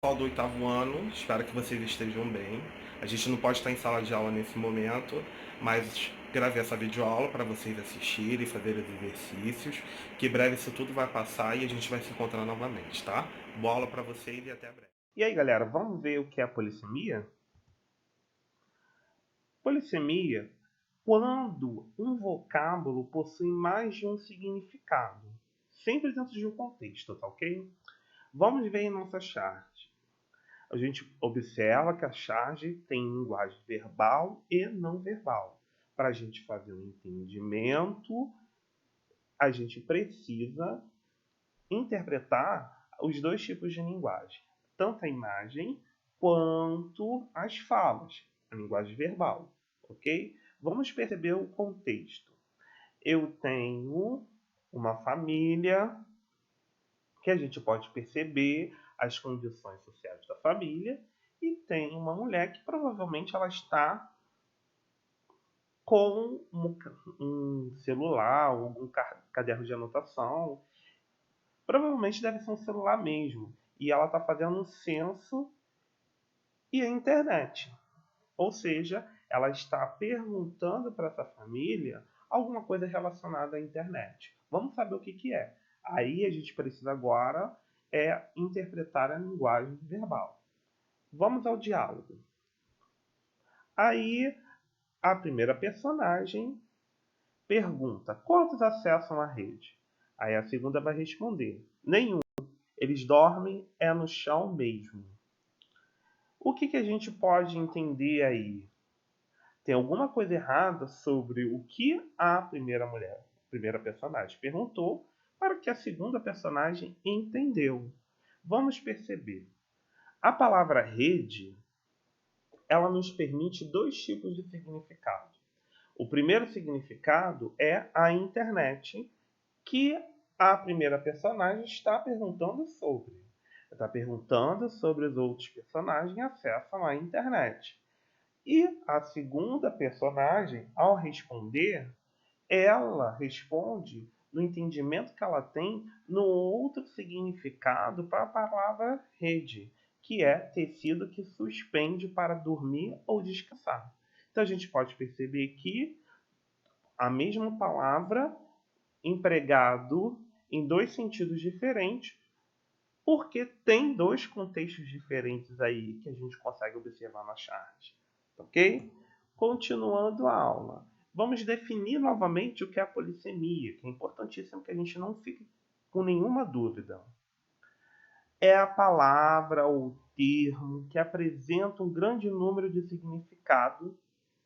Pessoal do oitavo ano, espero que vocês estejam bem. A gente não pode estar em sala de aula nesse momento, mas gravei essa videoaula para vocês assistirem, fazerem os exercícios, que em breve isso tudo vai passar e a gente vai se encontrar novamente, tá? Boa aula para vocês e até breve. E aí, galera, vamos ver o que é a polissemia? Polissemia, quando um vocábulo possui mais de um significado, sempre dentro de um contexto, tá ok? Vamos ver em nossa charge. A gente observa que a charge tem linguagem verbal e não verbal. Para a gente fazer um entendimento, a gente precisa interpretar os dois tipos de linguagem, tanto a imagem quanto as falas, a linguagem verbal, ok? Vamos perceber o contexto. Eu tenho uma família que a gente pode perceber as condições sociais da família e tem uma mulher que provavelmente ela está com um celular ou algum caderno de anotação. Provavelmente deve ser um celular mesmo. E ela está fazendo um censo e a internet. Ou seja, ela está perguntando para essa família alguma coisa relacionada à internet. Vamos saber o que, que é. Aí a gente precisa agora interpretar a linguagem verbal. Vamos ao diálogo. Aí a primeira personagem pergunta: quantos acessam a rede? Aí a segunda vai responder: nenhum. Eles dormem no chão mesmo. O que, que a gente pode entender aí? Tem alguma coisa errada sobre o que a primeira mulher, a primeira personagem, perguntou para que a segunda personagem entendeu. Vamos perceber. A palavra rede, ela nos permite dois tipos de significado. O primeiro significado é a internet, que a primeira personagem está perguntando sobre. Está perguntando sobre os outros personagens que acessam a internet. E a segunda personagem, ao responder, ela responde no entendimento que ela tem no outro significado para a palavra rede, que é tecido que suspende para dormir ou descansar. Então a gente pode perceber que a mesma palavra empregado em dois sentidos diferentes, porque tem dois contextos diferentes aí que a gente consegue observar na chart, ok? Continuando a aula, vamos definir novamente o que é a polissemia, que é importantíssimo que a gente não fique com nenhuma dúvida. É a palavra ou termo que apresenta um grande número de significados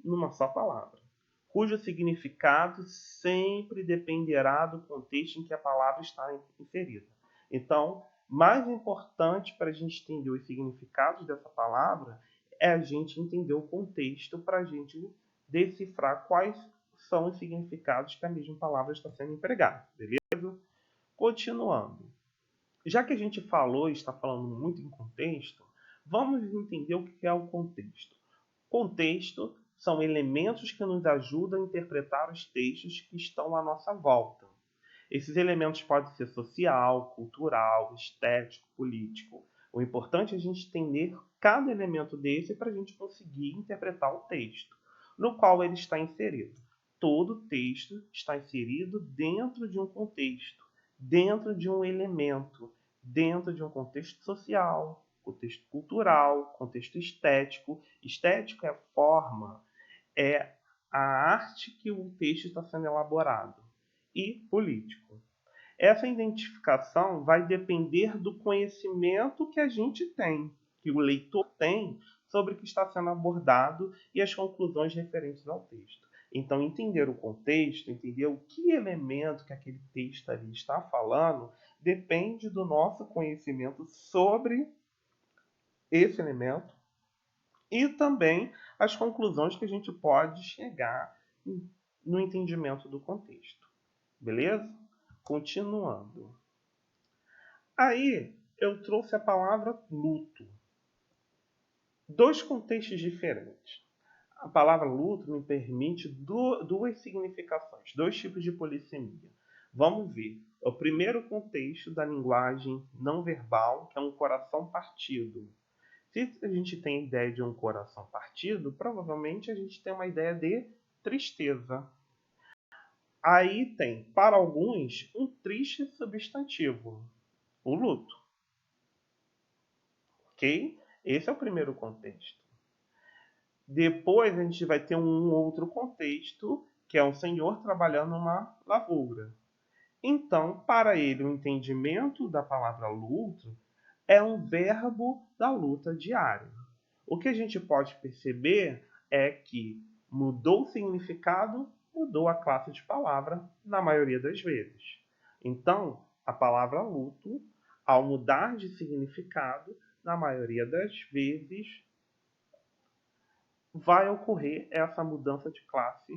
numa só palavra, cujo significado sempre dependerá do contexto em que a palavra está inserida. Então, mais importante para a gente entender os significados dessa palavra é a gente entender o contexto para a gente decifrar quais são os significados que a mesma palavra está sendo empregada, beleza? Continuando. Já que a gente falou e está falando muito em contexto, vamos entender o que é o contexto. Contexto são elementos que nos ajudam a interpretar os textos que estão à nossa volta. Esses elementos podem ser social, cultural, estético, político. O importante é a gente entender cada elemento desse para a gente conseguir interpretar o texto no qual ele está inserido. Todo texto está inserido dentro de um contexto, dentro de um elemento, dentro de um contexto social, contexto cultural, contexto estético. Estético é a forma, é a arte que o texto está sendo elaborado. E político. Essa identificação vai depender do conhecimento que a gente tem, que o leitor tem sobre o que está sendo abordado e as conclusões referentes ao texto. Então, entender o contexto, entender o que elemento que aquele texto ali está falando, depende do nosso conhecimento sobre esse elemento e também as conclusões que a gente pode chegar no entendimento do contexto. Beleza? Continuando. Aí eu trouxe a palavra luto. Dois contextos diferentes. A palavra luto me permite duas significações, dois tipos de polissemia. Vamos ver. O primeiro contexto da linguagem não verbal, que é um coração partido. Se a gente tem a ideia de um coração partido, provavelmente a gente tem uma ideia de tristeza. Aí tem, para alguns, um triste substantivo, o luto. Ok? Esse é o primeiro contexto. Depois a gente vai ter um outro contexto, que é um senhor trabalhando numa lavoura. Então, para ele, o entendimento da palavra luto é um verbo da luta diária. O que a gente pode perceber é que mudou o significado, mudou a classe de palavra na maioria das vezes. Então, a palavra luto, ao mudar de significado, na maioria das vezes, vai ocorrer essa mudança de classe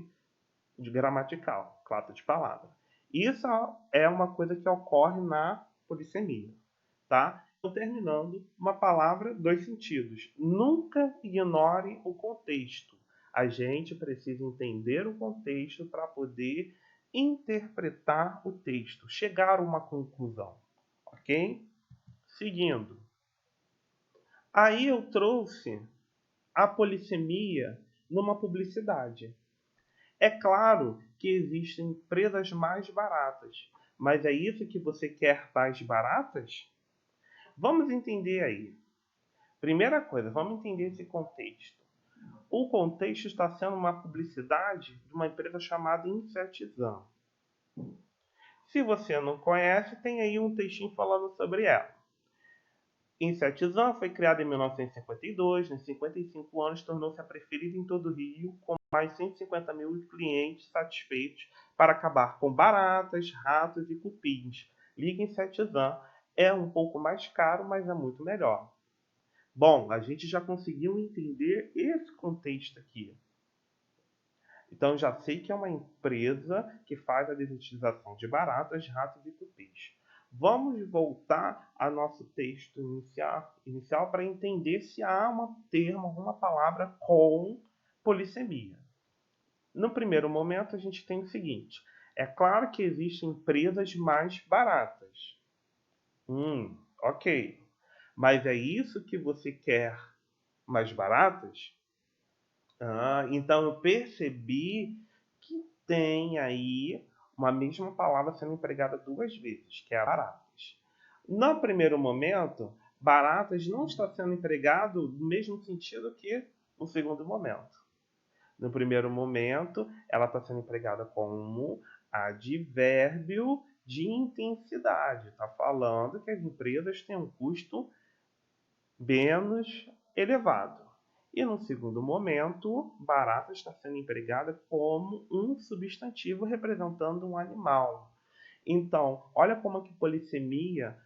de gramatical, classe de palavra. Isso é uma coisa que ocorre na polissemia, tá? Então, terminando, uma palavra, dois sentidos. Nunca ignore o contexto. A gente precisa entender o contexto para poder interpretar o texto, chegar a uma conclusão, ok? Seguindo. Aí eu trouxe a polissemia numa publicidade. É claro que existem empresas mais baratas, mas é isso que você quer tais baratas? Vamos entender aí. Primeira coisa, vamos entender esse contexto. O contexto está sendo uma publicidade de uma empresa chamada Insetizan. Se você não conhece, tem aí um textinho falando sobre ela. Insetizan foi criada em 1952, em 55 anos tornou-se a preferida em todo o Rio, com mais de 150 mil clientes satisfeitos para acabar com baratas, ratos e cupins. Liga Insetizan é um pouco mais caro, mas é muito melhor. Bom, a gente já conseguiu entender esse contexto aqui. Então já sei que é uma empresa que faz a desetização de baratas, ratos e cupins. Vamos voltar ao nosso texto inicial para entender se há um termo, alguma palavra com polissemia. No primeiro momento, a gente tem o seguinte: é claro que existem empresas mais baratas. Ok. Mas é isso que você quer mais baratas? Então eu percebi que tem aí uma mesma palavra sendo empregada duas vezes, que é baratas. No primeiro momento, baratas não está sendo empregado no mesmo sentido que no segundo momento. No primeiro momento, ela está sendo empregada como advérbio de intensidade. Está falando que as empresas têm um custo menos elevado. E no segundo momento, barata está sendo empregada como um substantivo representando um animal. Então, olha como a polissemia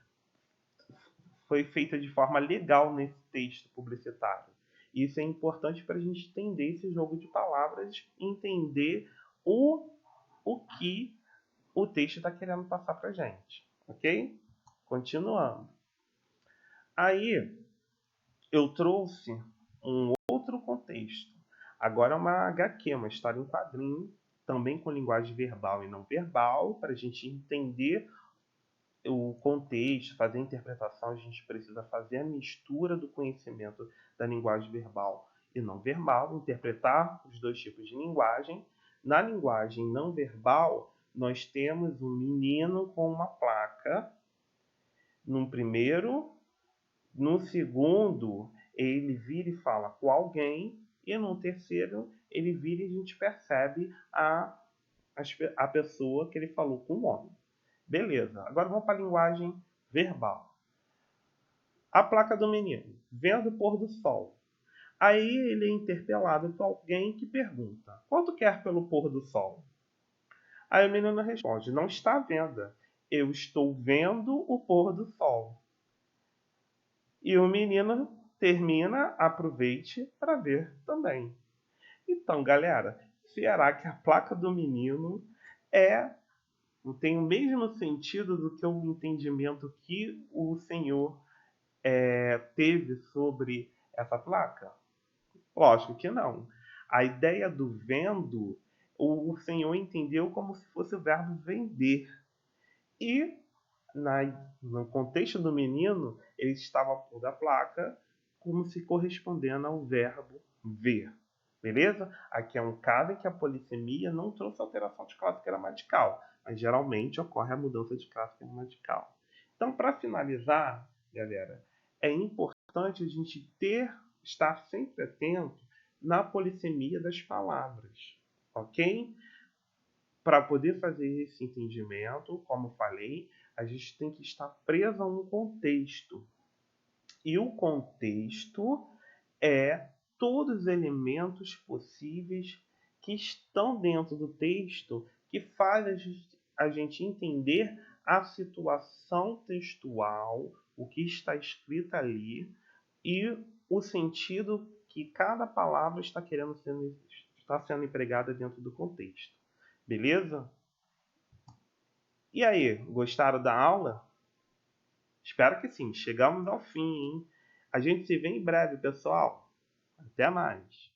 foi feita de forma legal nesse texto publicitário. Isso é importante para a gente entender esse jogo de palavras, entender o que o texto está querendo passar para a gente, ok? Continuando. Aí, eu trouxe um outro contexto. Agora é uma HQ, uma história em quadrinho, também com linguagem verbal e não verbal, para a gente entender o contexto, fazer a interpretação, a gente precisa fazer a mistura do conhecimento da linguagem verbal e não verbal, interpretar os dois tipos de linguagem. Na linguagem não verbal, nós temos um menino com uma placa. No primeiro, no segundo, ele vira e fala com alguém, e no terceiro, ele vira e a gente percebe a pessoa que ele falou com o homem. Beleza, agora vamos para a linguagem verbal. A placa do menino, vendo o pôr do sol. Aí ele é interpelado por alguém que pergunta: quanto quer pelo pôr do sol? Aí o menino responde: não está à venda, eu estou vendo o pôr do sol. E o menino termina, aproveite para ver também. Então, galera, será que a placa do menino tem o mesmo sentido do que o entendimento que o senhor teve sobre essa placa? Lógico que não. A ideia do vendo, o senhor entendeu como se fosse o verbo vender. E no contexto do menino, ele estava pondo a placa como se correspondendo ao verbo ver. Beleza? Aqui é um caso em que a polissemia não trouxe alteração de classe gramatical, mas geralmente ocorre a mudança de classe gramatical. Então, para finalizar, galera, é importante a gente estar sempre atento na polissemia das palavras, ok? Para poder fazer esse entendimento, como falei, a gente tem que estar preso a um contexto. E o contexto é todos os elementos possíveis que estão dentro do texto que fazem a gente entender a situação textual, o que está escrito ali e o sentido que cada palavra está sendo empregada dentro do contexto. Beleza? E aí, gostaram da aula? Espero que sim. Chegamos ao fim, hein? A gente se vê em breve, pessoal. Até mais.